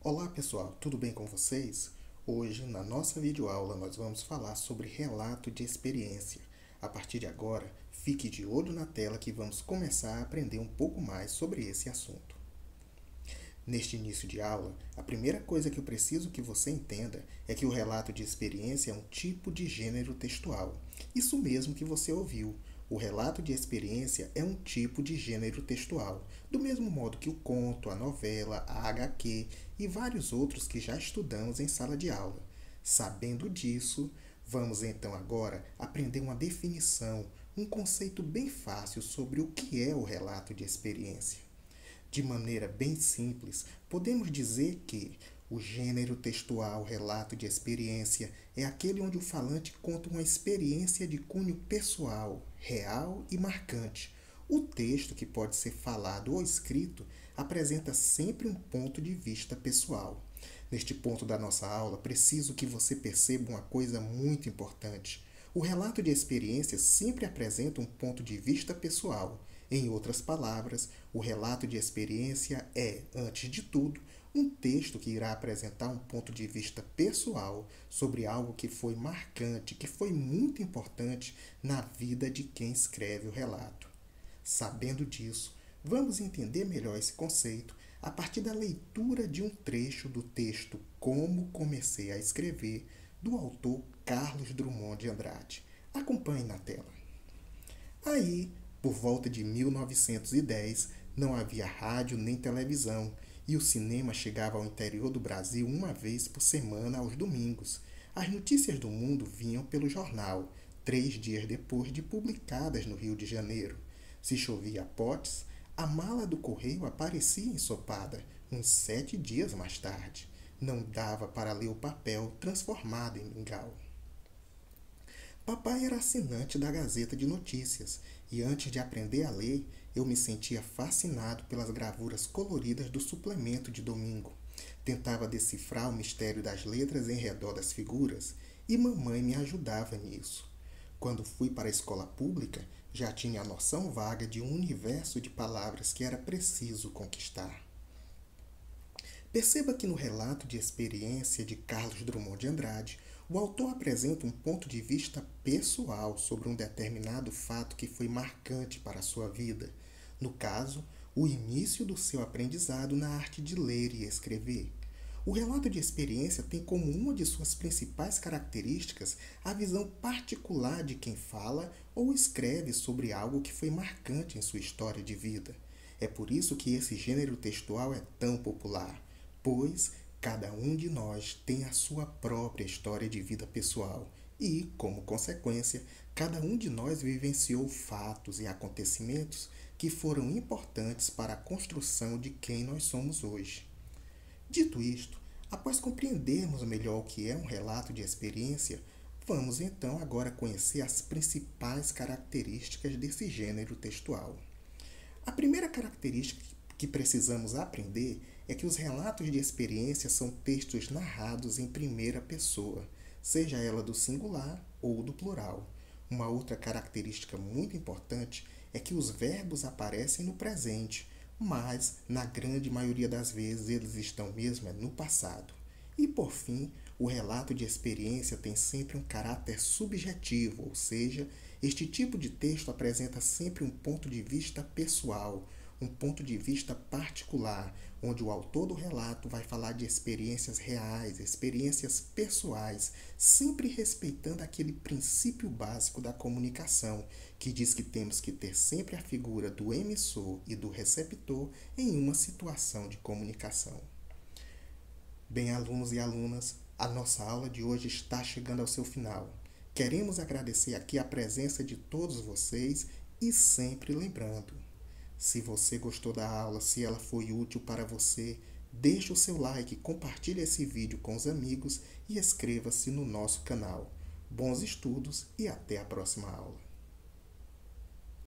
Olá pessoal, tudo bem com vocês? Hoje, na nossa videoaula, nós vamos falar sobre relato de experiência. A partir de agora, fique de olho na tela que vamos começar a aprender um pouco mais sobre esse assunto. Neste início de aula, a primeira coisa que eu preciso que você entenda é que o relato de experiência é um tipo de gênero textual. Isso mesmo que você ouviu. O relato de experiência é um tipo de gênero textual, do mesmo modo que o conto, a novela, a HQ e vários outros que já estudamos em sala de aula. Sabendo disso, vamos então agora aprender uma definição, um conceito bem fácil sobre o que é o relato de experiência. De maneira bem simples, podemos dizer que o gênero textual relato de experiência é aquele onde o falante conta uma experiência de cunho pessoal, real e marcante. O texto, que pode ser falado ou escrito, apresenta sempre um ponto de vista pessoal. Neste ponto da nossa aula, preciso que você perceba uma coisa muito importante. O relato de experiência sempre apresenta um ponto de vista pessoal. Em outras palavras, o relato de experiência é, antes de tudo, um texto que irá apresentar um ponto de vista pessoal sobre algo que foi marcante, que foi muito importante na vida de quem escreve o relato. Sabendo disso, vamos entender melhor esse conceito a partir da leitura de um trecho do texto Como Comecei a Escrever, do autor Carlos Drummond de Andrade. Acompanhe na tela. Aí, por volta de 1910, não havia rádio nem televisão e o cinema chegava ao interior do Brasil uma vez por semana aos domingos. As notícias do mundo vinham pelo jornal, 3 dias depois de publicadas no Rio de Janeiro. Se chovia a potes, a mala do correio aparecia ensopada, uns 7 dias mais tarde. Não dava para ler o papel transformado em mingau. Papai era assinante da Gazeta de Notícias e antes de aprender a ler, eu me sentia fascinado pelas gravuras coloridas do suplemento de domingo. Tentava decifrar o mistério das letras em redor das figuras e mamãe me ajudava nisso. Quando fui para a escola pública, já tinha a noção vaga de um universo de palavras que era preciso conquistar. Perceba que no relato de experiência de Carlos Drummond de Andrade, o autor apresenta um ponto de vista pessoal sobre um determinado fato que foi marcante para a sua vida. No caso, o início do seu aprendizado na arte de ler e escrever. O relato de experiência tem como uma de suas principais características a visão particular de quem fala ou escreve sobre algo que foi marcante em sua história de vida. É por isso que esse gênero textual é tão popular, pois cada um de nós tem a sua própria história de vida pessoal e, como consequência, cada um de nós vivenciou fatos e acontecimentos que foram importantes para a construção de quem nós somos hoje. Dito isto, após compreendermos melhor o que é um relato de experiência, vamos então agora conhecer as principais características desse gênero textual. A primeira característica que precisamos aprender é que os relatos de experiência são textos narrados em primeira pessoa, seja ela do singular ou do plural. Uma outra característica muito importante é que os verbos aparecem no presente, mas, na grande maioria das vezes, eles estão mesmo no passado. E, por fim, o relato de experiência tem sempre um caráter subjetivo, ou seja, este tipo de texto apresenta sempre um ponto de vista pessoal, um ponto de vista particular, onde o autor do relato vai falar de experiências reais, experiências pessoais, sempre respeitando aquele princípio básico da comunicação, que diz que temos que ter sempre a figura do emissor e do receptor em uma situação de comunicação. Bem, alunos e alunas, a nossa aula de hoje está chegando ao seu final. Queremos agradecer aqui a presença de todos vocês e sempre lembrando, se você gostou da aula, se ela foi útil para você, deixe o seu like, compartilhe esse vídeo com os amigos e inscreva-se no nosso canal. Bons estudos e até a próxima aula.